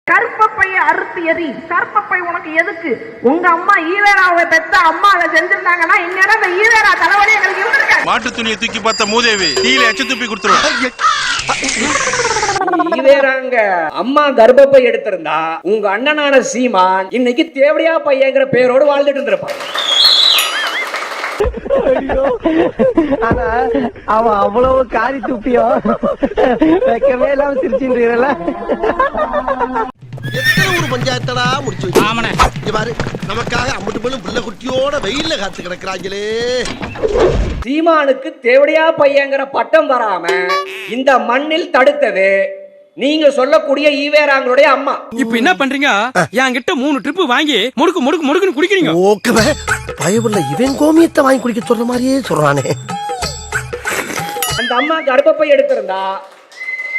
கற்பப்பையை அறுத்து எறி. கற்பப்பை உனக்கு எதுக்கு? உங்க அம்மா ஈவேராவை பெத்த அம்மா அதை செஞ்சிருந்தாங்கன்னா இந்நேரம் இந்த ஈவேரா தலைவலி எங்களுக்கு இருந்திருக்காது. மாட்டு துணியை தூக்கி பார்த்த மூதேவி தீயில எச்ச துப்பி கொடுத்துருவாங்க. ஈவேராங்க அம்மா கர்ப்பப்பை எடுத்திருந்தா உங்க அண்ணனான சீமான் இன்னைக்கு தேவடியா பையங்கிற பேரோடு வாழ்ந்துட்டு இருந்திருப்பான். ஆனா அவன் அவ்வளவு காரி துப்பியோ வைக்கவே இல்லாம சிரிச்சுன்றீங்களா? எத்தனை ஒரு பஞ்சாயத்தடா முடிச்சு வச்சு பாரு, நமக்காக அம்பட்டு போலும் புள்ள குட்டியோட வெயில்ல காத்து கிடக்குறாங்களே. சீமானுக்கு தேவடியா பையங்கிற பட்டம் வராம இந்த மண்ணில் தடுத்தது நீங்க சொல்லக்கூடிய ஈவேராங்களுடைய அம்மா. இப்ப என்ன பண்றீங்க? என்கிட்ட 3 ட்ரிப் வாங்கி முடுக்கு முடுக்கு முடுக்குன்னு குடிக்கிறீங்க. ஓகே, பயவுள்ள இவன் கோமியத்தை வாங்கி குடிக்க சொல்ற மாதிரியே சொல்றானே. அந்த அம்மா கர்ப்பப்பை எடுத்திருந்தா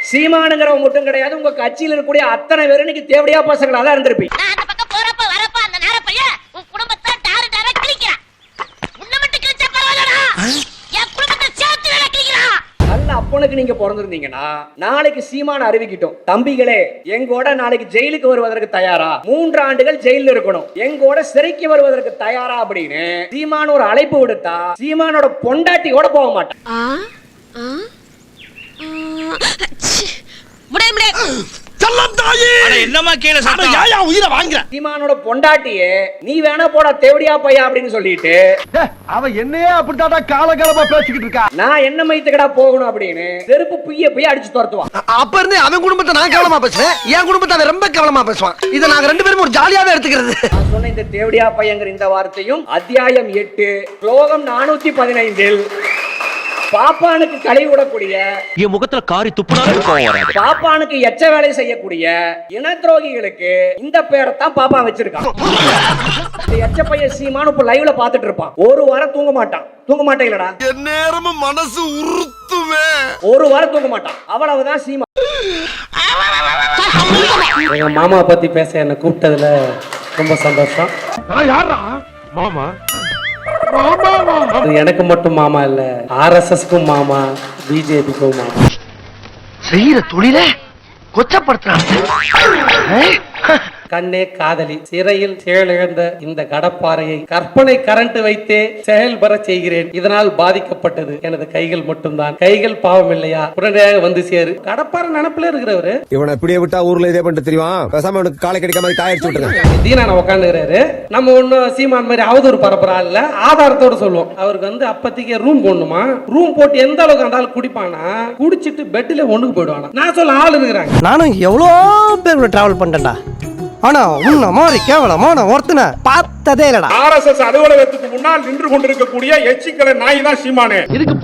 சீமானுங்கிறவங்க மட்டும் கிடையாது, உங்க கட்சியில் இருக்கக்கூடிய அத்தனை பேரும் இன்னைக்கு தேவடியா பசங்களா தான் இருந்திருப்பீங்க. அப்பனுக்கு நீங்க பிறந்திருந்தீங்கன்னா நாளைக்கு சீமான அறிவிக்கிட்டோம், தம்பிகளே எங்கோட நாளைக்கு ஜெயிலுக்கு வருவதற்கு தயாரா, 3 ஆண்டுகள் ஜெயில இருக்கணும், எங்கோட சிறைக்கு வருவதற்கு தயாரா அப்படின்னு சீமான ஒரு அழைப்பு விடுத்தா சீமானோட பொண்டாட்டியோட போக மாட்டான். சீமானோட பொண்டாட்டியே நீ வேணா போடா தேவடியா பையா அப்படின்னு சொல்லிட்டு அவன் என்னையே அப்படித்தாடா காலகாலமா பேசிக்கிட்டு இருக்கா. நான் என்ன மைத்துக்கடா போகணும் அப்படின்னு செருப்பு புய்ய போய் அடிச்சு துரத்துவான். அப்ப இருந்து அவன் குடும்பத்தை நான் கவனமா பேசுவேன், என் குடும்பத்தை அவன் ரொம்ப கவனமா பேசுவான். இதை நாங்க 2 பேரும் ஒரு ஜாலியாவே எடுத்துக்கிறது. நான் சொன்ன இந்த தேவடியா பையங்கிற இந்த வார்த்தையும் அத்தியாயம் 8 ஸ்லோகம் 415 பாப்பானுக்கு களை விடக்கூடிய என் முகத்துல காரி துப்புனாலும் பாப்பானுக்கு எச்ச வேலை செய்யக்கூடிய இன துரோகிகளுக்கு இந்த பேரைத்தான் பாப்பா வச்சிருக்கான். எச்ச பையன் சீமானு இப்ப லைவ்ல பாத்துட்டு இருப்பான். ஒரு வாரம் தூங்க மாட்டான் இல்லடா, நேரமும் மனசு உறுத்துமே. ஒரு வாரம் தூங்க மாட்டான். அவ்வளவுதான் சீமா. எங்க மாமா பத்தி பேச என்ன கூப்பிட்டதுல ரொம்ப சந்தோஷம். மாமா எனக்கு மட்டும் மாமா இல்ல, RSSக்கும் மாமா, BJPக்கும் மாமா. செய்யற தொழில கொச்சப்படுத்துறாங்க. கண்ணே காதலி சிறையில் செயலிழந்த இந்த கடப்பாறையை கற்பனை கரண்ட் வைத்தே செயல்பட செய்கிறேன். இதனால் பாதிக்கப்பட்டது எனது கைகள் மட்டும்தான். கைகள் பாவம் இல்லையா? உடனடியாக வந்து சேரு. கடப்பாறை நினப்புல இருக்கிறவரு இவனை இப்படியே விட்டா ஊர்ல இதே பண்ணிட்டு தெரியும். பேசாம அவனுக்கு காலை கிடைக்காம காயடிச்சு விட்டுருங்க. தீனா உட்காந்துக்கிறாரு. நம்ம ஒன்னும் சீமான் மாதிரி அவதூறு பரப்புறா இல்ல, ஆதாரத்தோட சொல்லுவோம். அவருக்கு வந்து அப்பத்திக்கு ரூம் போடணுமா, ரூம் போட்டு எந்த அளவுக்கு அந்த ஆள் குடிப்பானா, குடிச்சிட்டு பெட்ல ஒண்ணுக்கு போயிடுவானா. நான் சொல்ல ஆள் இருக்கிறாங்க. நானும் எவ்வளோ பேர் கூட டிராவல் பண்ணிட்டேன்டா, ஆனா உன்ன மாதிரி கேவலமான ஒருத்தனை பார்த்ததே இல்லடா. RSS அலுவலகத்துக்கு முன்னால் நின்று கொண்டிருக்கக்கூடிய எச்சிக்கலை நாய் தான் சீமானே. இதுக்கு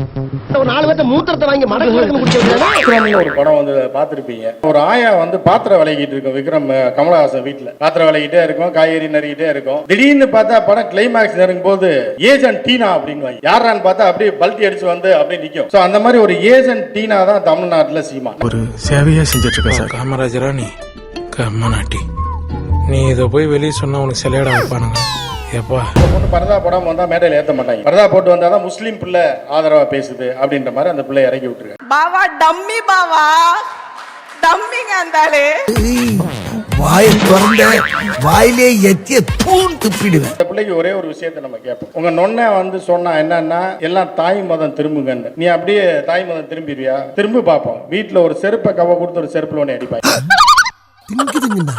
ஒரு 4 பேர்த்த மூத்திரத்தை வாங்கி மடக்கு குடிக்க. ஒரு படம் வந்து பாத்துருப்பீங்க. ஒரு ஆயா வந்து பாத்திரம் விலகிட்டு இருக்கும். விக்ரம் கமலஹாசன் வீட்டுல பாத்திரம் விலகிட்டே இருக்கும், காய்கறி நறுக்கிட்டே இருக்கும். திடீர்னு பார்த்தா படம் கிளைமேக்ஸ் நெருங்கும் போது ஏஜென்ட் டீனா அப்படின்னு யாரான்னு பார்த்தா அப்படியே பல்ட்டி அடிச்சு வந்து அப்படியே நிக்கும். சோ அந்த மாதிரி ஒரு ஏஜென்ட் டீனா தான் தமிழ்நாட்டுல சீமா ஒரு சேவையா செஞ்சுட்டு இருக்க சார். காமராஜரா நீ கம்மநாட்டி, நீ இதை போய் வெளியே சொன்னா உனக்கு சிலையடா வைப்பானுங்க. எப்பா பொண்ணு பரதா போடாம வந்தா மேடையில ஏத்த மாட்டாங்க. பரதா போட்டு வந்தாதான் முஸ்லீம் பிள்ளை ஆதரவா பேசுது அப்படின்ற மாதிரி அந்த பிள்ளை இறக்கி விட்டுருக்காங்க. பாவா டம்மி, பாவா டம்மிங்க அந்தாலே. வாயை திறந்த வாயிலே எத்திய தூண் துப்பிடுவேன். அந்த பிள்ளைக்கு ஒரே ஒரு விஷயத்த நம்ம கேட்போம். உங்க நொன்ன வந்து சொன்னா என்னன்னா எல்லாம் தாய் மதம் திரும்புங்கன்னு. நீ அப்படியே தாய் மதம் திரும்பிடுவியா? திரும்ப பார்ப்போம். வீட்டுல ஒரு செருப்பை கவ கொடுத்து ஒரு செருப்புல ஒண்ணு அடிப்பாங்க. திங்குதுங்கண்ணா,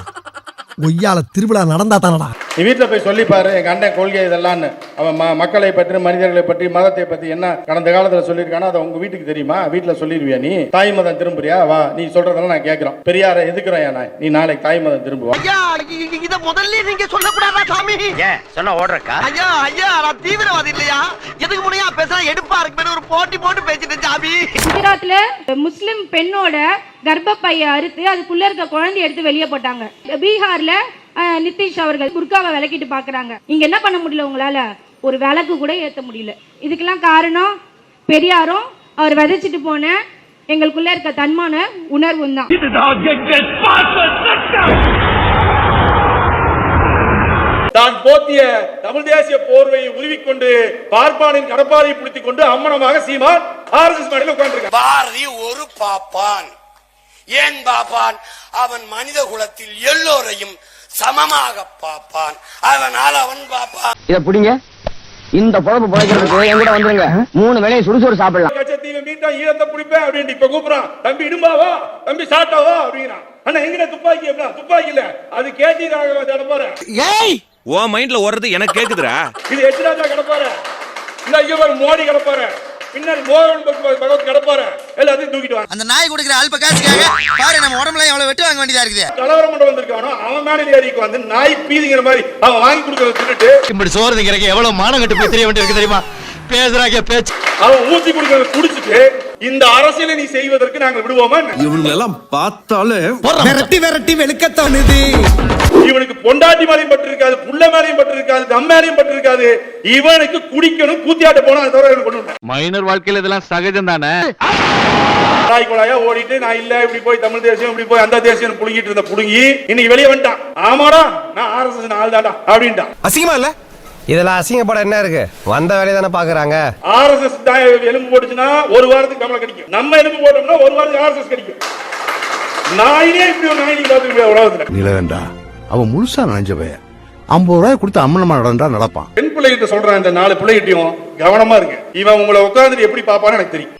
ஒய்யால திருவிழா நடந்தா தானடா. நீ வீட்டுல போய் சொல்லி பாரு, எங்க அண்ணன் கொள்கை இதெல்லாம் அவன் மக்களை பற்றி, மனிதர்களை பற்றி, மதத்தை பற்றி என்ன கடந்த காலத்துல சொல்லியிருக்கானோ அதை உங்க வீட்டுக்கு தெரியுமா? வீட்டுல சொல்லிடுவியா? நீ தாய் மதம் திரும்புறியா? வா, நீ சொல்றதெல்லாம் நான் கேட்கிறோம். பெரியார எதுக்குறேன் நான், நீ நாளைக்கு தாய் மதம் திரும்புவா. இத முதல்ல நீங்க சொல்லக்கூடாதா சாமி? ஏன் சொன்னா ஓடுறக்கா? ஐயா ஐயா, நான் தீவிரவாதி இல்லையா? எதுக்கு முனையா பேசுறா? எடுப்பா இருக்கு ஒரு போட்டி போட்டு பேசிட்டு சாமி. குஜராத்ல முஸ்லிம் பெண்ணோட கர்ப்பப்பையை அறுத்து அதுக்குள்ள இருக்க குழந்தை எடுத்து வெளியே போட்டாங்க. பீகார்ல நிதிஷ் அவர்கள் புர்காவை விளக்கிட்டு பாக்குறாங்க. இங்க என்ன பண்ண முடியல, உங்களால ஒரு விளக்கு கூட ஏத்த முடியல. இதுக்கெல்லாம் காரணம் பெரியாரும் அவர் விதைச்சிட்டு போன எங்களுக்குள்ள இருக்க தன்மான உணர்வும் தான். தான் போத்திய தமிழ் தேசிய போர்வையை உருவிக்கொண்டு பார்ப்பானின் கடப்பாரை பிடித்துக் கொண்டு அம்மனமாக சீமான் RSS மேடையில் உட்கார்ந்திருக்கார். பாரதி ஒரு பாப்பான், ஏன் பார்ப்பான்? அவன் மனித குலத்தில் எல்லோரையும் சமமாக பார்ப்பான். அதனால் அவன் பார்ப்பான். இத புடிங்க. இந்த குழம்பு புழைக்கிறதுக்கு என் கூட வந்துருங்க. 3 வேளையும் சுடுசோறு சாப்பிடலாம். கச்சத்தீவை மீட்டா ஈரத்தை பிடிப்பேன் அப்படின்னு இப்ப கூப்பிடுறான். தம்பி இடும்பாவா, தம்பி சாட்டாவா அப்படிங்கிறான். ஆனா எங்க துப்பாக்கி எப்படா? துப்பாக்கி இல்ல, அது கேட்டிராக கடப்பாரு. ஏய், உன் மைண்ட்ல ஓடுறது எனக்கு கேக்குதுடா. இது எச்ராஜா கடப்பாரு. இந்த ஐயோ மோடி கடப்பாரு. பின்னாடி மோகன் பகவத் கடப்பாரு. எல்லாத்தையும் தூக்கிட்டு வாங்க. அந்த நாய் கொடுக்கிற அல்ப காசுக்காக பாரு நம்ம உடம்புல எவ்வளவு வெட்டு வாங்க வேண்டியதா இருக்குது. கலவரம் பண்ண வந்திருக்கானோ அவன் மேலே ஏறிக்கு வந்து நாய் பீதிங்கிற மாதிரி அவன் வாங்கி கொடுக்கறத தின்னுட்டு இப்படி சோறு திங்கிறக்கு எவ்வளவு மானம் கட்டு போய் தெரிய வேண்டியிருக்கு தெரியுமா? பேசுறாங்க பேச்சு. அவன் ஊசி கொடுக்கறத குடிச்சிட்டு இந்த அரசியலை நீ செய்வதற்கு நாங்கள் விடுவோமா? இவங்களெல்லாம் பார்த்தாலே விரட்டி விரட்டி வெளுக்கத்தானுது. இவனுக்கு பொண்டாட்டி மேலையும் பட்டு இருக்காது, புள்ள மேலையும் பட்டு இருக்காது, தம் மேலையும் பட்டு இருக்காது. இவனுக்கு குடிக்கணும், கூத்தியாட்ட போனா அது தவிர கொண்டு வந்தேன். மைனர் வாழ்க்கையில இதெல்லாம் சகஜம் தானே. நாய் குழாயா ஓடிட்டு நான் இல்ல இப்படி போய் தமிழ் தேசியம் இப்படி போய் அந்த தேசியம் புடுங்கிட்டு இருந்த புடுங்கி இன்னைக்கு வெளியே வந்துட்டான். ஆமாடா நான் ஆர்எஸ்எஸ் ஆள் தான்டா அப்படின்ட்டான். அசிங்கமா இல்ல? இதெல்லாம் அசிங்கப்பட என்ன இருக்கு? வந்த வேலையை தானே பாக்குறாங்க. ஆர்எஸ்எஸ் எலும்பு போட்டுச்சுன்னா ஒரு வாரத்துக்கு கமலை கிடைக்கும். நம்ம எலும்பு போட்டோம்னா ஒரு வாரத்துக்கு ஆர்எஸ்எஸ் கிடைக்கும். நாயினே இப்படி ஒரு நாய் நீங்க பாத்துக்க உலகத்துல. நிலவேண்டா அவன் முழுசா நினைஞ்சவன் 50 ரூபாய் கொடுத்து அம்மனமா நடந்தா நடப்பான். பெண் பிள்ளைகிட்ட சொல்றேன், இந்த 4 பிள்ளைகிட்டையும் கவனமா இருக்கு. இவன் உங்களை உட்கார்ந்து எப்படி பாப்பான்னு எனக்கு தெரியும்.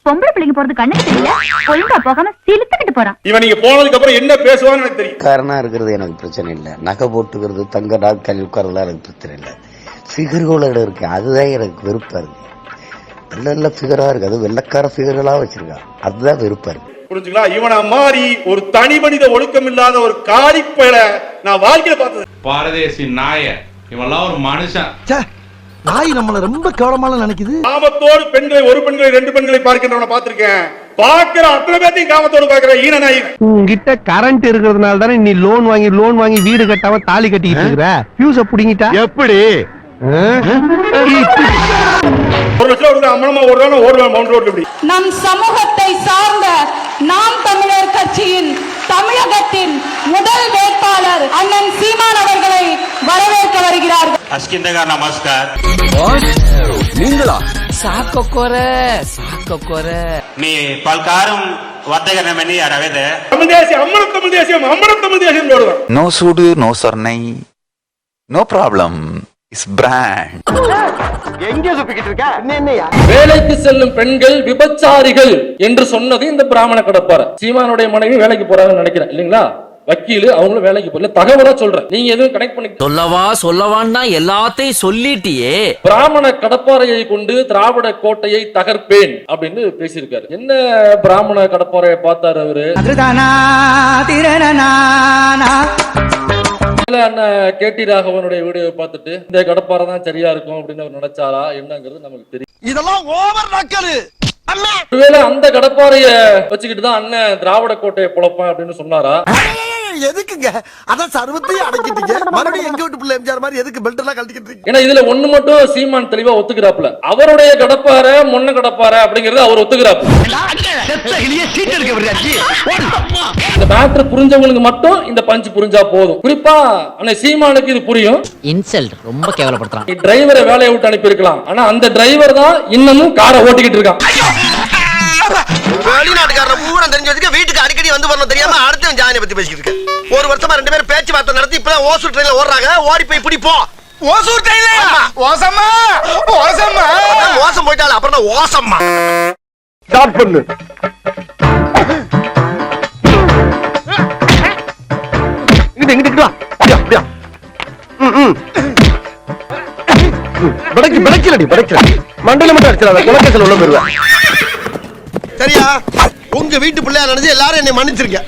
பொம்பளை பிள்ளைங்க போறது கண்ணுக்கு தெரியல, ஒழுங்கா போகாம சிலுத்துக்கிட்டு போறான். இவன் நீங்க போனதுக்கு அப்புறம் என்ன பேசுவான்னு எனக்கு தெரியும். காரணா இருக்கிறது எனக்கு பிரச்சனை இல்ல. நகை போட்டுக்கிறது, தங்க நாட்கள் உட்கார்றதுலாம் எனக்கு பிரச்சனை இல்ல. ஃபிகர்களோட இருக்கு, அதுதான் எனக்கு வெறுப்பா இருக்கு. நல்ல நல்ல ஃபிகரா இருக்கு, அது வெள்ளக்கார ஃபிகர்களா வச்சிருக்கான், அதுதான் வெறுப்பா இருக்கு. புரிஞ்சுங்களா? இவனை மாறி ஒரு தனி மனித ஒழுக்கம் இல்லாத ஒரு காரிப்பையில நான் வாழ்க்கையில பார்த்தது. பாரதேசி நாய இவெல்லாம் ஒரு மனுஷன். நாய் நம்மள ரொம்ப கேவலமா நினைக்குது. காமத்தோடு பெண்களை, ஒரு பெண்களை 2 பெண்களை பார்க்கின்றவனை பார்த்திருக்கேன். பார்க்கிற அத்தனை பேர்த்தையும் காமத்தோடு பார்க்கிற ஈன நாய். உங்ககிட்ட கரண்ட் இருக்கிறதுனால தானே நீ லோன் வாங்கி வீடு கட்டாம தாலி கட்டிக்கிட்டு இருக்கிற. ஃபியூஸ புடிங்கிட்டா எப்படி? 1 லட்சம் ரூபாய் அம்மனமா ஓடுவான் மவுண்ட் ரோட்ல. இப்படி நம் சமூகத்தை சார்ந்த நாம் தமிழர் கட்சியின் தமிழகத்தின் முதல் வேட்பாளர் அண்ணன் சீமான் அவர்களை வரவேற்க வருகிறார்கள். அஸ்கிந்தகா நமஸ்கார். நீங்களா? நீ பல்காரும் வர்த்தகனமணி அரவேத தமிழ் தேசியம், அம்மனம் தமிழ் தேசியம், அம்மனம் தமிழ் தேசியம் ஓடுவான். நோ சூடு, நோ சர்ணை, நோ ப்ராப்ளம். Is brand. எங்க சுப்பிக்கிட்டு இருக்க? என்னையா? வேலைக்கு செல்லும் பெண்கள் விபச்சாரிகள் என்று சொன்னது இந்த பிராமண கடப்பார. சீமானுடைய மனைவி வேலைக்கு போறாங்கன்னு நினைக்கிறேன் இல்லீங்களா? வக்கீல் அவங்களும் வேலைக்கு போகல. தகவலா சொல்றேன், நீங்க எதுவும் கனெக்ட் பண்ணி சொல்லவான்னா எல்லாத்தையும் சொல்லிட்டியே. பிராமண கடப்பாறையை கொண்டு திராவிட கோட்டையை தகர்ப்பேன் அப்படின்னு பேசியிருக்காரு. என்ன பிராமண கடப்பாறையை பார்த்தாரு அவரு? அண்ணன் கேடி ராகவனுடைய வீடியோ பார்த்துட்டு இந்த கடப்பாறை தான் சரியா இருக்கும் அப்படின்னு அவர் நினைச்சாரா என்னங்கிறது நமக்கு தெரியும். இதெல்லாம் ஓவர் நக்கலு. ஒருவேளை அந்த கடப்பாறைய வச்சுக்கிட்டு தான் அண்ணன் திராவிட கோட்டையை பொழப்பேன் அப்படின்னு சொன்னாரா? எதுக்குங்க அதான் சர்வத்தையும் அடக்கிட்டீங்க, மறுபடியும் எங்க வீட்டு பிள்ளை எம்ஜிஆர் மாதிரி எதுக்கு பெல்ட் எல்லாம் கழட்டிக்கிட்டு இருக்கீங்க? ஏன்னா இதுல ஒண்ணு மட்டும் சீமான் தெளிவா ஒத்துக்கிறாப்ல, அவருடைய கடப்பாறை மொன்ன கடப்பாறை அப்படிங்கறது அவர் ஒத்துக்கிறாப்ல. இந்த மேட்டர் புரிஞ்சவங்களுக்கு மட்டும் இந்த பஞ்ச் புரிஞ்சா போதும். குறிப்பா அண்ணன் சீமானுக்கு இது புரியும். இன்சல்ட் ரொம்ப கேவலப்படுத்துறான். டிரைவரை வேலையை விட்டு அனுப்பி இருக்கலாம், ஆனா அந்த டிரைவர் தான் இன்னமும் காரை ஓட்டிக்கிட்டு இருக்கான். வெளிநாட்டுக்காரன பூரா தெரிஞ்சு வச்சுக்க, வீட்டுக்கு அடிக்கடி வந்து வரணும் தெரியாம அடுத்த ஜாதியை பத்தி பேசிக்கிட்டு இருக்க. 1 வருஷமா 2 பேரும் பேச்சுவார்த்தை நடத்தி இப்பதான் ஓசூர் ட்ரெயின்ல ஓடுறாங்க. ஓடி போய் பிடிப்போம். ஓசூர் ட்ரெயின்ல ஓசம்மா ஓசம்மா ஓசம் போயிட்டால அப்புறம் ஓசம்மா ஸ்டார்ட் பண்ணு. இங்கிட்டு வா. அப்படியா? படைக்கல மண்டல மட்டும் அடிச்சிடாத, குலக்கேசல் உள்ள போயிருவேன். சரியா? உங்க வீட்டு பிள்ளையா நினைச்சு எல்லாரும் என்னை மன்னிச்சிருக்க.